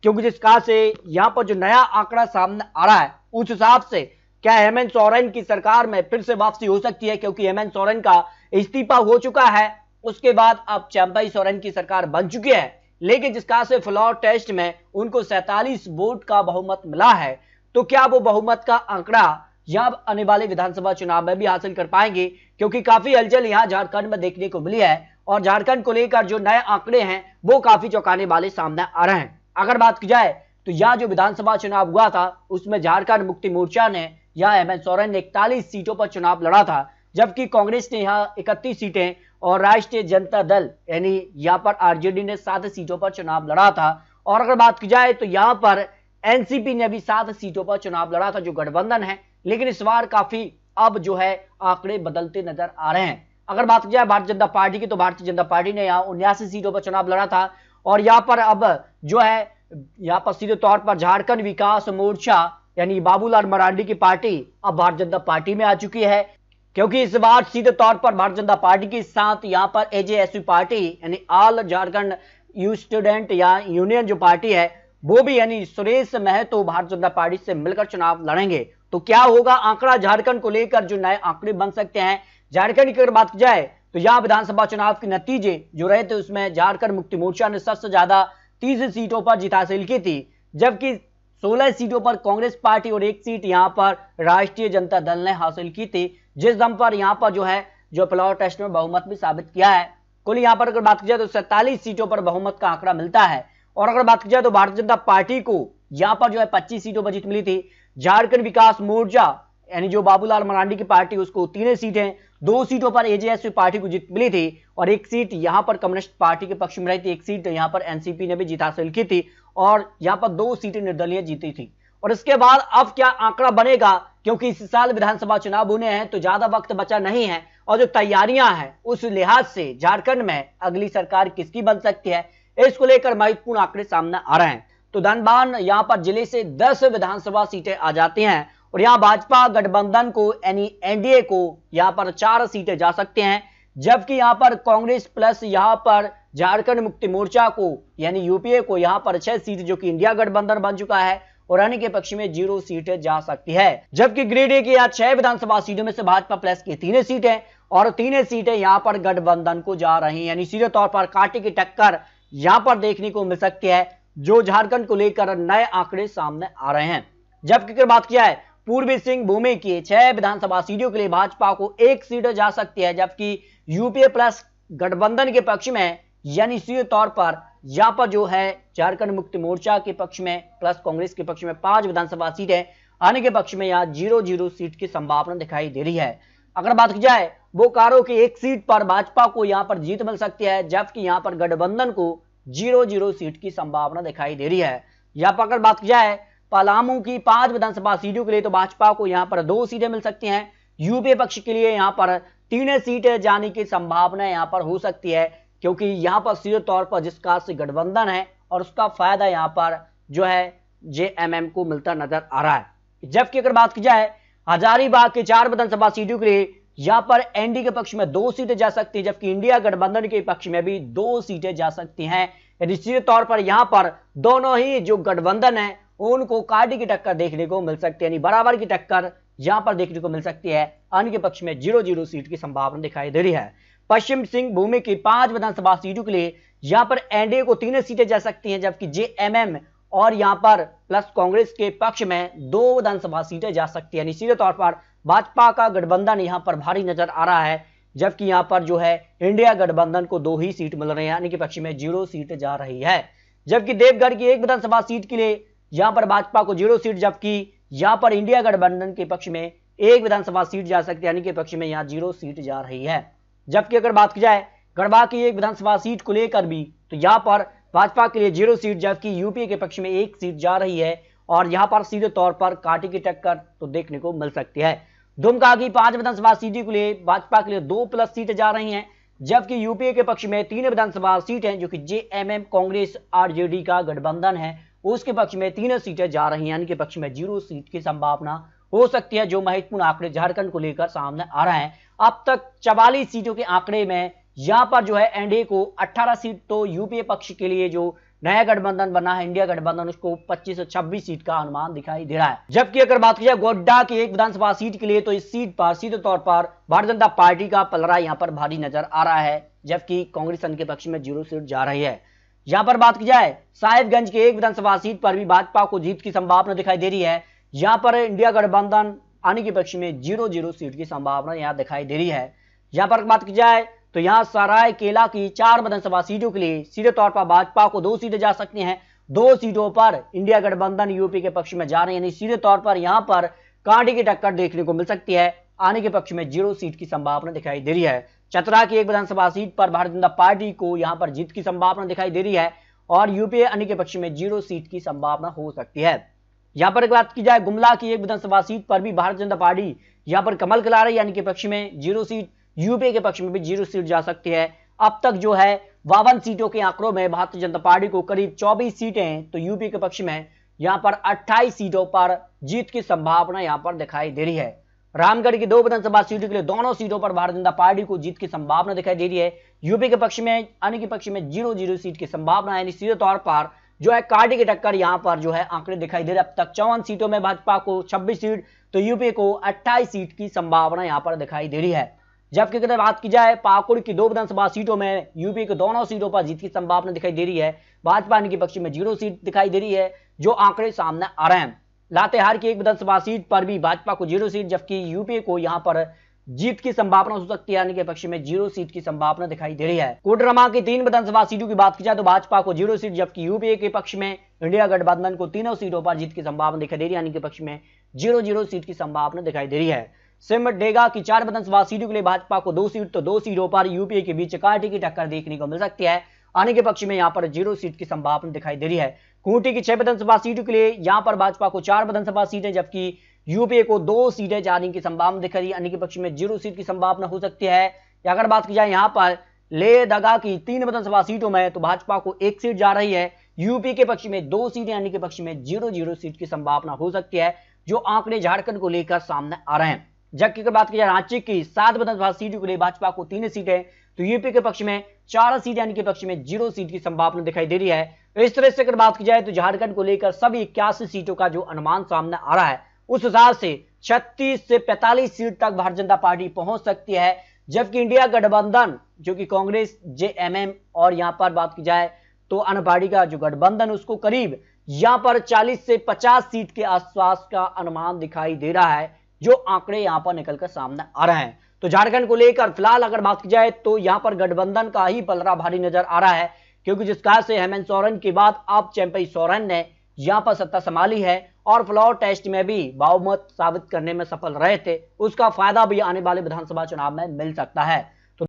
क्योंकि जिस कहा से यहाँ पर जो नया आंकड़ा सामने आ रहा है उस हिसाब से क्या हेमंत सोरेन की सरकार में फिर से वापसी हो सकती है, क्योंकि हेमंत सोरेन का इस्तीफा हो चुका है, उसके बाद अब चंपई सोरेन की सरकार बन चुकी है। लेकिन जिस कहा से फ्लोर टेस्ट में उनको 47 वोट का बहुमत मिला है, तो क्या वो बहुमत का आंकड़ा या आने वाले विधानसभा चुनाव में भी हासिल कर पाएंगे, क्योंकि काफी हलचल यहाँ झारखंड में देखने को मिली है और झारखंड को लेकर जो नए आंकड़े हैं वो काफी चौंकाने वाले सामने आ रहे हैं। अगर बात की जाए तो यह जो विधानसभा चुनाव हुआ था उसमें झारखंड मुक्ति मोर्चा ने या हेमंत सोरेन ने 41 सीटों पर चुनाव लड़ा था, जबकि कांग्रेस ने यहाँ 31 सीटें और राष्ट्रीय जनता दल यानी यहाँ पर आरजेडी ने 7 सीटों पर चुनाव लड़ा था। और अगर बात की जाए तो यहाँ पर एनसीपी ने भी 7 सीटों पर चुनाव लड़ा था जो गठबंधन है, लेकिन इस बार काफी अब जो है आंकड़े बदलते नजर आ रहे हैं। अगर बात की जाए भारतीय जनता पार्टी की तो भारतीय जनता पार्टी ने यहाँ 79 सीटों पर चुनाव लड़ा था और यहाँ पर अब जो है यहाँ पर सीधे तौर पर झारखंड विकास मोर्चा यानी बाबूलाल मरांडी की पार्टी अब भारतीय जनता पार्टी में आ चुकी है, क्योंकि इस बार सीधे तौर पर भारतीय जनता पार्टी के साथ यहाँ पर एजेएसयू पार्टी यानी ऑल झारखंड यू स्टूडेंट या यूनियन जो पार्टी है वो भी यानी सुरेश महतो भारतीय जनता पार्टी से मिलकर चुनाव लड़ेंगे। तो क्या होगा आंकड़ा झारखंड को लेकर, जो नए आंकड़े बन सकते हैं झारखंड की अगर बात की जाए तो यहाँ विधानसभा चुनाव के नतीजे जो रहे थे उसमें झारखंड मुक्ति मोर्चा ने सबसे ज्यादा 30 सीटों पर जीत हासिल की थी, जबकि 16 सीटों पर कांग्रेस पार्टी और 1 सीट यहाँ पर राष्ट्रीय जनता दल ने हासिल की थी, जिस दम पर यहाँ पर जो है जो फ्लोर टेस्ट में बहुमत भी साबित किया है। कुल यहाँ पर अगर बात की जाए तो 47 सीटों पर बहुमत का आंकड़ा मिलता है। और अगर बात की जाए तो भारतीय जनता पार्टी को यहाँ पर जो है 25 सीटों पर जीत मिली थी। झारखंड विकास मोर्चा यानी जो बाबूलाल मरांडी की पार्टी उसको 3 सीटें, 2 सीटों पर एजेएसयू पार्टी को जीत मिली थी और 1 सीट यहाँ पर कम्युनिस्ट पार्टी के पक्ष में रही थी, 1 सीट यहाँ पर एनसीपी ने भी जीत हासिल की थी और यहाँ पर 2 सीटें निर्दलीय जीती थी। और इसके बाद अब क्या आंकड़ा बनेगा, क्योंकि इस साल विधानसभा चुनाव होने हैं तो ज्यादा वक्त बचा नहीं है और जो तैयारियां हैं उस लिहाज से झारखंड में अगली सरकार किसकी बन सकती है इसको लेकर महत्वपूर्ण आंकड़े सामने आ रहे हैं। तो धनबाद यहाँ पर जिले से 10 विधानसभा सीटें आ जाती हैं और यहाँ भाजपा गठबंधन को यानी एनडीए को यहाँ पर 4 सीटें जा सकते हैं, जबकि यहाँ पर कांग्रेस प्लस यहाँ पर झारखंड मुक्ति मोर्चा को यानी यूपीए को यहाँ पर 6 सीट जो कि इंडिया गठबंधन बन चुका है और अन्य के पक्ष में 0 सीटें जा सकती है। जबकि गिरिडीह की यहाँ 6 विधानसभा सीटों में से भाजपा प्लस की 3 सीटें और 3 सीटें यहाँ पर गठबंधन को जा रही हैं, यानी सीधे तौर पर कांटे की टक्कर यहाँ पर देखने को मिल सकती है, जो झारखंड को लेकर नए आंकड़े सामने आ रहे हैं। जबकि अगर बात किया है पूर्वी सिंहभूम की 6 विधानसभा सीटों के लिए भाजपा को 1 सीट जा सकती है, जबकि यूपीए प्लस गठबंधन के पक्ष में यानी सीधे तौर पर यहाँ पर जो है झारखंड मुक्ति मोर्चा के पक्ष में प्लस कांग्रेस के पक्ष में 5 विधानसभा सीटें, अन्य के पक्ष में यहाँ 0-0 सीट की संभावना दिखाई दे रही है। अगर बात की जाए बोकारो की 1 सीट पर भाजपा को यहाँ पर जीत मिल सकती है, जबकि यहाँ पर गठबंधन को 0-0 सीट की संभावना दिखाई दे रही है। यहाँ पर अगर बात की जाए पलामू की 5 विधानसभा सीटों के लिए तो भाजपा को यहाँ पर 2 सीटें मिल सकती हैं, यूपीए पक्ष के लिए यहाँ पर 3 सीटें जाने की संभावना यहाँ पर हो सकती है, क्योंकि यहाँ पर सीधे तौर पर जिसका से गठबंधन है और उसका फायदा यहाँ पर जो है जेएमएम को मिलता नजर आ रहा है। जबकि अगर बात की जाए हजारीबाग के 4 विधानसभा सीटों के लिए यहाँ पर एनडी के पक्ष में 2 सीटें जा सकती है, जबकि इंडिया गठबंधन के पक्ष में भी 2 सीटें जा सकती हैं। यदि सीधे तौर पर यहाँ पर दोनों ही जो गठबंधन है उनको कांटे की टक्कर देखने को मिल सकती है, यानी बराबर की टक्कर यहाँ पर देखने को मिल सकती है। अन्य के पक्ष में 0-0 सीट की संभावना दिखाई दे रही है। पश्चिम सिंहभूम की 5 विधानसभा सीटों के लिए यहाँ पर एनडीए को 3 सीटें जा सकती हैं, जबकि जेएमएम और यहाँ पर प्लस कांग्रेस के पक्ष में 2 विधानसभा सीटें जा सकती है, यानी सीधे तौर पर भाजपा का गठबंधन यहाँ पर भारी नजर आ रहा है, जबकि यहाँ पर जो है इंडिया गठबंधन को 2 ही सीट मिल रही है, यानी कि पक्ष में 0 सीट जा रही है। जबकि देवघर की 1 विधानसभा सीट के लिए यहाँ पर भाजपा को 0 सीट, जबकि यहाँ पर इंडिया गठबंधन के पक्ष में 1 विधानसभा सीट जा सकती है, यानी कि पक्ष में यहाँ 0 सीट जा रही है। जबकि अगर बात की जाए गढ़वा की 1 विधानसभा सीट को लेकर भी तो यहाँ पर भाजपा के लिए 0 सीट, जबकि यूपीए के पक्ष में 1 सीट जा रही है और यहाँ पर सीधे तौर पर कांटे की टक्कर तो देखने को मिल सकती है। दुमका की 5 विधानसभा सीटों के लिए भाजपा के लिए 2 प्लस सीटें जा रही हैं, जबकि यूपीए के पक्ष में 3 विधानसभा सीटें जो कि जेएमएम कांग्रेस आरजेडी का गठबंधन है उसके पक्ष में 3 सीटें जा रही हैं, यानी कि पक्ष में 0 सीट की संभावना हो सकती है, जो महत्वपूर्ण आंकड़े झारखंड को लेकर सामने आ रहे हैं। अब तक 44 सीटों के आंकड़े में यहाँ पर जो है एनडीए को 18 सीट तो यूपीए पक्ष के लिए जो नया गठबंधन बना है इंडिया गठबंधन, उसको 25 से 26 सीट का अनुमान दिखाई दे रहा है। जबकि अगर बात की जाए गोड्डा की एक विधानसभा सीट के लिए, तो इस सीट पर सीधे तौर पर भारतीय जनता पार्टी का पलड़ा यहां पर भारी नजर आ रहा है, जबकि कांग्रेस के पक्ष में 0 सीट जा रही है। यहां पर बात की जाए साहिबगंज के एक विधानसभा सीट पर भी भाजपा को जीत की संभावना दिखाई दे रही है। यहां पर इंडिया गठबंधन आने के पक्ष में 0-0 सीट की संभावना यहां दिखाई दे रही है। यहां पर बात की जाए तो यहां सरायकेला की 4 विधानसभा सीटों के लिए सीधे तौर पर भाजपा को 2 सीटें जा सकती हैं। 2 सीटों पर इंडिया गठबंधन यूपी के पक्ष में जा रहे हैं, यानी सीधे तौर पर यहां पर कांटे की टक्कर देखने को मिल सकती है। आने के पक्ष में 0 सीट की संभावना दिखाई दे रही है। चतरा की एक विधानसभा सीट पर भारतीय जनता पार्टी को यहां पर जीत की संभावना दिखाई दे रही है और यूपीए आने के पक्ष में 0 सीट की संभावना हो सकती है। यहां पर बात की जाए गुमला की एक विधानसभा सीट पर भी भारतीय जनता पार्टी यहां पर कमल खिला रही है, यानी कि पक्ष में 0 सीट, यूपीए के पक्ष में भी 0 सीट जा सकती है। अब तक जो है 52 सीटों के आंकड़ों में भारतीय जनता पार्टी को करीब 24 सीटें, तो यूपीए के पक्ष में यहां पर 28 सीटों पर जीत की संभावना यहां पर दिखाई दे रही है। रामगढ़ की 2 विधानसभा सीटों के लिए दोनों सीटों पर भारतीय जनता पार्टी को जीत की संभावना दिखाई दे रही है। यूपी के पक्ष में आने के पक्ष में 0-0 सीट की संभावना है, सीधे तौर पर जो है कांटे की टक्कर यहां पर जो है आंकड़े दिखाई दे रहे हैं। अब तक 54 सीटों में भाजपा को 26 सीट, तो यूपी को 28 सीट की संभावना यहां पर दिखाई दे रही है। जबकि अगर बात की जाए पाकुड़ की 2 विधानसभा सीटों में यूपी के दोनों सीटों पर जीत की संभावना दिखाई दे रही है। भाजपा के पक्ष में 0 सीट दिखाई दे रही है, जो आंकड़े सामने आ रहे हैं। लातेहार की एक विधानसभा सीट पर भी भाजपा को 0 सीट, जबकि यूपीए को यहां पर जीत की संभावना हो सकती है। के पक्ष में 0 सीट की संभावना दिखाई दे रही है। कोडरमा की 3 विधानसभा सीटों की बात की जाए तो भाजपा को 0 सीट, जबकि यूपीए के पक्ष में इंडिया गठबंधन को तीनों सीटों पर जीत की संभावना दिखाई दे रही है, यानी कि पक्ष में 0-0 सीट की संभावना दिखाई दे रही है। सिमडेगा की 4 विधानसभा सीटों के लिए भाजपा को 2 सीट, तो 2 सीटों पर यूपीए के बीच कांटे की टक्कर देखने को मिल सकती है। आने के पक्ष में यहां पर 0 सीट की संभावना दिखाई दे रही है। खूंटी की 6 विधानसभा सीटों के लिए यहां पर भाजपा को 4 विधानसभा सीटें, जबकि यूपीए को 2 सीटें जाने की संभावना दिख रही है। आने के पक्ष में 0 सीट की संभावना हो सकती है। या अगर बात की जाए यहां पर लेह दगा की 3 विधानसभा सीटों में, तो भाजपा को 1 सीट जा रही है। यूपी के पक्ष में 2 सीटें, यानी कि पक्ष में 0-0 सीट की संभावना हो सकती है, जो आंकड़े झारखंड को लेकर सामने आ रहे हैं। जबकि अगर बात की जाए रांची की 7 विधानसभा सीटों के लिए भाजपा को 3 सीटें, तो यूपी के पक्ष में 4 सीट, यानी कि पक्ष में 0 सीट की संभावना दिखाई दे रही है। इस तरह से अगर बात की जाए तो झारखंड को लेकर सभी 81 सीटों का जो अनुमान सामने आ रहा है, उस हिसाब से 36 से 45 सीट तक भारतीय जनता पार्टी पहुंच सकती है। जबकि इंडिया गठबंधन जो कि कांग्रेस, जेएमएम और यहां पर बात की जाए तो अन्य पार्टी का जो गठबंधन, उसको करीब यहां पर 40 से 50 सीट के आसपास का अनुमान दिखाई दे रहा है, जो आंकड़े यहां पर निकलकर सामने आ रहे हैं। तो झारखंड को लेकर फिलहाल अगर बात की जाए तो यहां पर गठबंधन का ही पलड़ा भारी नजर आ रहा है, क्योंकि जिस कारण से हेमंत सोरेन के बाद अब चंपई सोरेन ने यहां पर सत्ता संभाली है और फ्लोर टेस्ट में भी बहुमत साबित करने में सफल रहे थे, उसका फायदा भी आने वाले विधानसभा चुनाव में मिल सकता है।